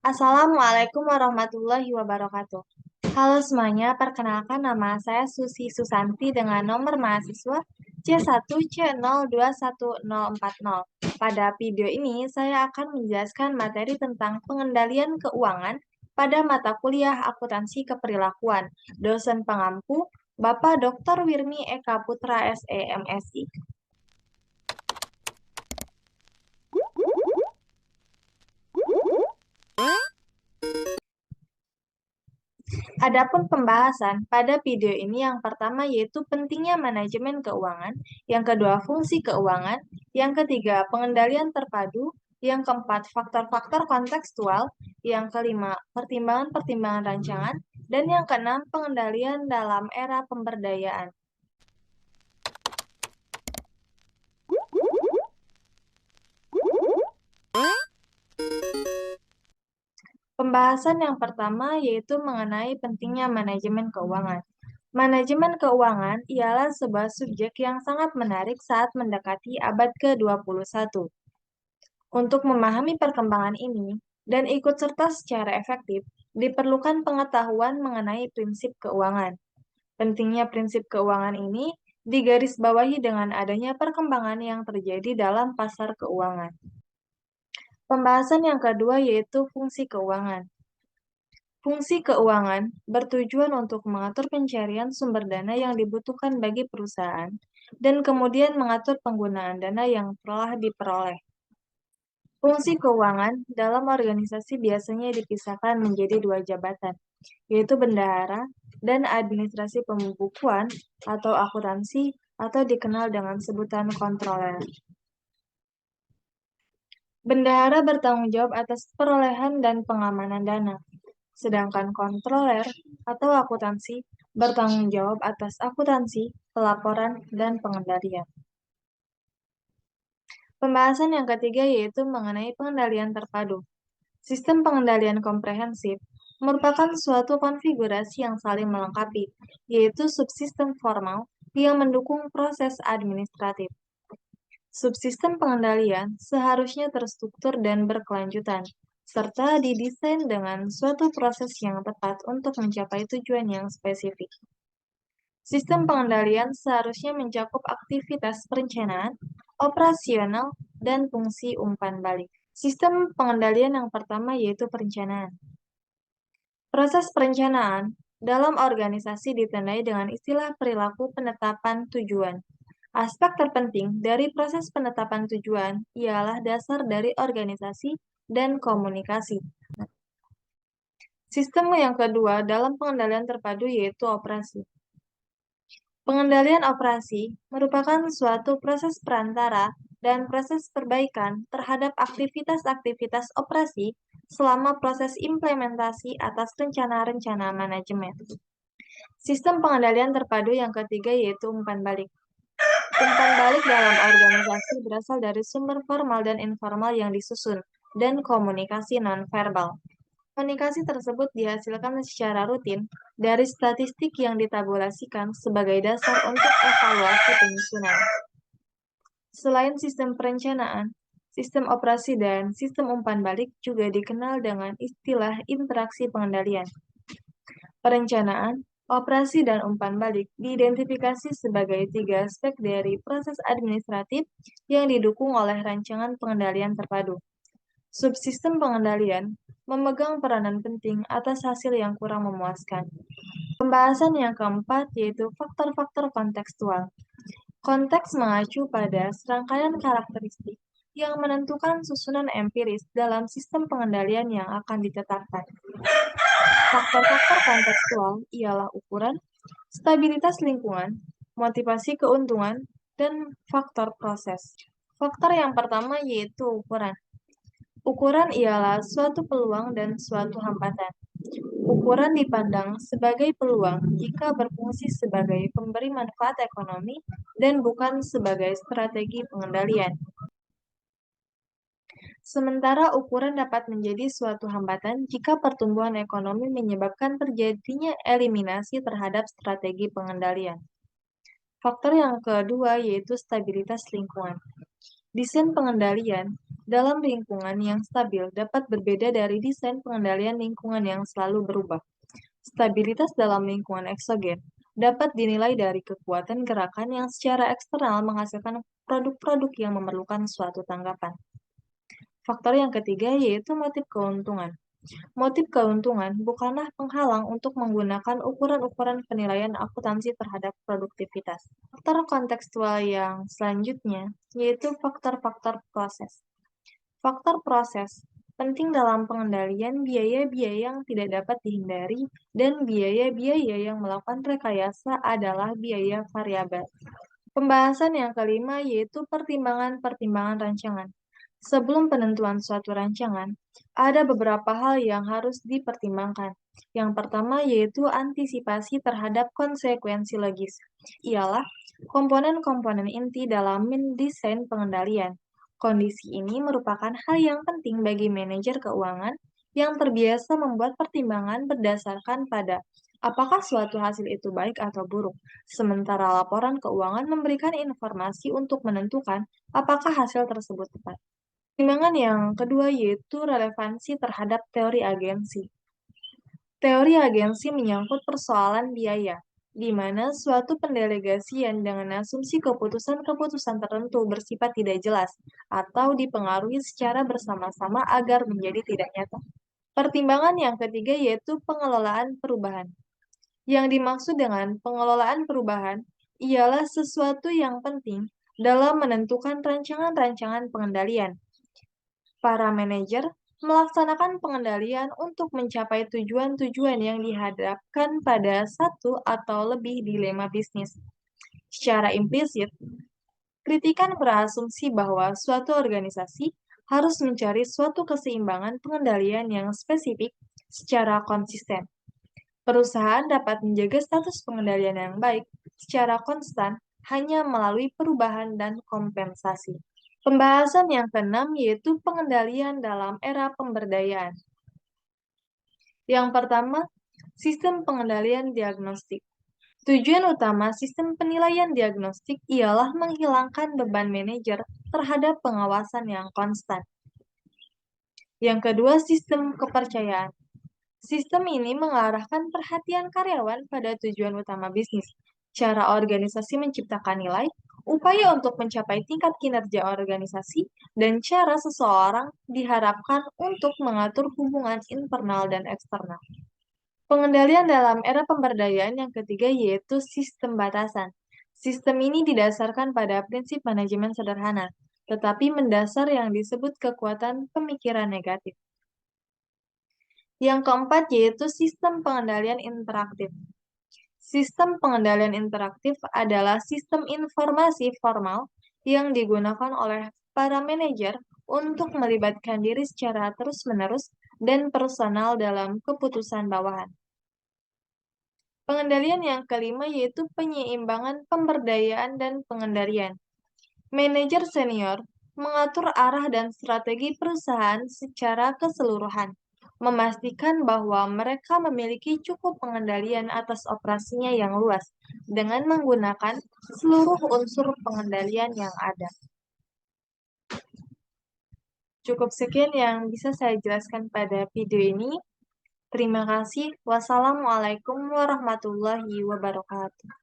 Assalamualaikum warahmatullahi wabarakatuh. Halo semuanya, perkenalkan nama saya Susi Susanti dengan nomor mahasiswa C1C021040. Pada video ini, saya akan menjelaskan materi tentang pengendalian keuangan pada mata kuliah akuntansi keperilakuan. Dosen pengampu, Bapak Dr. Wirmi Eka Putra SE MSI. Adapun pembahasan pada video ini yang pertama yaitu pentingnya manajemen keuangan, yang kedua fungsi keuangan, yang ketiga pengendalian terpadu, yang keempat faktor-faktor kontekstual, yang kelima pertimbangan-pertimbangan rancangan, dan yang keenam pengendalian dalam era pemberdayaan. Pembahasan yang pertama yaitu mengenai pentingnya manajemen keuangan. Manajemen keuangan ialah sebuah subjek yang sangat menarik saat mendekati abad ke-21. Untuk memahami perkembangan ini dan ikut serta secara efektif, diperlukan pengetahuan mengenai prinsip keuangan. Pentingnya prinsip keuangan ini digarisbawahi dengan adanya perkembangan yang terjadi dalam pasar keuangan. Pembahasan yang kedua yaitu fungsi keuangan. Fungsi keuangan bertujuan untuk mengatur pencarian sumber dana yang dibutuhkan bagi perusahaan dan kemudian mengatur penggunaan dana yang telah diperoleh. Fungsi keuangan dalam organisasi biasanya dipisahkan menjadi dua jabatan, yaitu bendahara dan administrasi pembukuan atau akuntansi atau dikenal dengan sebutan kontroler. Bendahara bertanggung jawab atas perolehan dan pengamanan dana, sedangkan kontroler atau akuntansi bertanggung jawab atas akuntansi, pelaporan, dan pengendalian. Pembahasan yang ketiga yaitu mengenai pengendalian terpadu. Sistem pengendalian komprehensif merupakan suatu konfigurasi yang saling melengkapi, yaitu subsistem formal yang mendukung proses administratif. Subsistem pengendalian seharusnya terstruktur dan berkelanjutan, serta didesain dengan suatu proses yang tepat untuk mencapai tujuan yang spesifik. Sistem pengendalian seharusnya mencakup aktivitas perencanaan, operasional, dan fungsi umpan balik. Sistem pengendalian yang pertama yaitu perencanaan. Proses perencanaan dalam organisasi ditandai dengan istilah perilaku penetapan tujuan. Aspek terpenting dari proses penetapan tujuan ialah dasar dari organisasi dan komunikasi. Sistem yang kedua dalam pengendalian terpadu yaitu operasi. Pengendalian operasi merupakan suatu proses perantara dan proses perbaikan terhadap aktivitas-aktivitas operasi selama proses implementasi atas rencana-rencana manajemen. Sistem pengendalian terpadu yang ketiga yaitu umpan balik. Umpan balik dalam organisasi berasal dari sumber formal dan informal yang disusun, dan komunikasi nonverbal. Komunikasi tersebut dihasilkan secara rutin dari statistik yang ditabulasikan sebagai dasar untuk evaluasi penyusunan. Selain sistem perencanaan, sistem operasi dan sistem umpan balik juga dikenal dengan istilah interaksi pengendalian. Perencanaan, operasi, dan umpan balik diidentifikasi sebagai tiga aspek dari proses administratif yang didukung oleh rancangan pengendalian terpadu. Subsistem pengendalian memegang peranan penting atas hasil yang kurang memuaskan. Pembahasan yang keempat yaitu faktor-faktor kontekstual. Konteks mengacu pada serangkaian karakteristik yang menentukan susunan empiris dalam sistem pengendalian yang akan ditetapkan. Faktor-faktor kontekstual ialah ukuran, stabilitas lingkungan, motivasi keuntungan, dan faktor proses. Faktor yang pertama yaitu ukuran. Ukuran ialah suatu peluang dan suatu hambatan. Ukuran dipandang sebagai peluang jika berfungsi sebagai pemberi manfaat ekonomi dan bukan sebagai strategi pengendalian. Sementara ukuran dapat menjadi suatu hambatan jika pertumbuhan ekonomi menyebabkan terjadinya eliminasi terhadap strategi pengendalian. Faktor yang kedua yaitu stabilitas lingkungan. Desain pengendalian dalam lingkungan yang stabil dapat berbeda dari desain pengendalian lingkungan yang selalu berubah. Stabilitas dalam lingkungan eksogen dapat dinilai dari kekuatan gerakan yang secara eksternal menghasilkan produk-produk yang memerlukan suatu tanggapan. Faktor yang ketiga yaitu motif keuntungan. Motif keuntungan bukanlah penghalang untuk menggunakan ukuran-ukuran penilaian akuntansi terhadap produktivitas. Faktor kontekstual yang selanjutnya yaitu faktor-faktor proses. Faktor proses penting dalam pengendalian biaya-biaya yang tidak dapat dihindari dan biaya-biaya yang melakukan rekayasa adalah biaya variabel. Pembahasan yang kelima yaitu pertimbangan-pertimbangan rancangan. Sebelum penentuan suatu rancangan, ada beberapa hal yang harus dipertimbangkan. Yang pertama yaitu antisipasi terhadap konsekuensi logis. Ialah komponen-komponen inti dalam mendesain pengendalian. Kondisi ini merupakan hal yang penting bagi manajer keuangan yang terbiasa membuat pertimbangan berdasarkan pada apakah suatu hasil itu baik atau buruk, sementara laporan keuangan memberikan informasi untuk menentukan apakah hasil tersebut tepat. Pertimbangan yang kedua yaitu relevansi terhadap teori agensi. Teori agensi menyangkut persoalan biaya, di mana suatu pendelegasian dengan asumsi keputusan-keputusan tertentu bersifat tidak jelas atau dipengaruhi secara bersama-sama agar menjadi tidak nyata. Pertimbangan yang ketiga yaitu pengelolaan perubahan. Yang dimaksud dengan pengelolaan perubahan ialah sesuatu yang penting dalam menentukan rancangan-rancangan pengendalian. Para manajer melaksanakan pengendalian untuk mencapai tujuan-tujuan yang dihadapkan pada satu atau lebih dilema bisnis. Secara implisit, kritikan berasumsi bahwa suatu organisasi harus mencari suatu keseimbangan pengendalian yang spesifik secara konsisten. Perusahaan dapat menjaga status pengendalian yang baik secara konstan hanya melalui perubahan dan kompensasi. Pembahasan yang keenam yaitu pengendalian dalam era pemberdayaan. Yang pertama, sistem pengendalian diagnostik. Tujuan utama sistem penilaian diagnostik ialah menghilangkan beban manajer terhadap pengawasan yang konstan. Yang kedua, sistem kepercayaan. Sistem ini mengarahkan perhatian karyawan pada tujuan utama bisnis, cara organisasi menciptakan nilai, upaya untuk mencapai tingkat kinerja organisasi, dan cara seseorang diharapkan untuk mengatur hubungan internal dan eksternal. Pengendalian dalam era pemberdayaan yang ketiga yaitu sistem batasan. Sistem ini didasarkan pada prinsip manajemen sederhana, tetapi mendasar yang disebut kekuatan pemikiran negatif. Yang keempat yaitu sistem pengendalian interaktif. Sistem pengendalian interaktif adalah sistem informasi formal yang digunakan oleh para manajer untuk melibatkan diri secara terus-menerus dan personal dalam keputusan bawahan. Pengendalian yang kelima yaitu penyeimbangan pemberdayaan dan pengendalian. Manajer senior mengatur arah dan strategi perusahaan secara keseluruhan, memastikan bahwa mereka memiliki cukup pengendalian atas operasinya yang luas dengan menggunakan seluruh unsur pengendalian yang ada. Cukup sekian yang bisa saya jelaskan pada video ini. Terima kasih. Wassalamualaikum warahmatullahi wabarakatuh.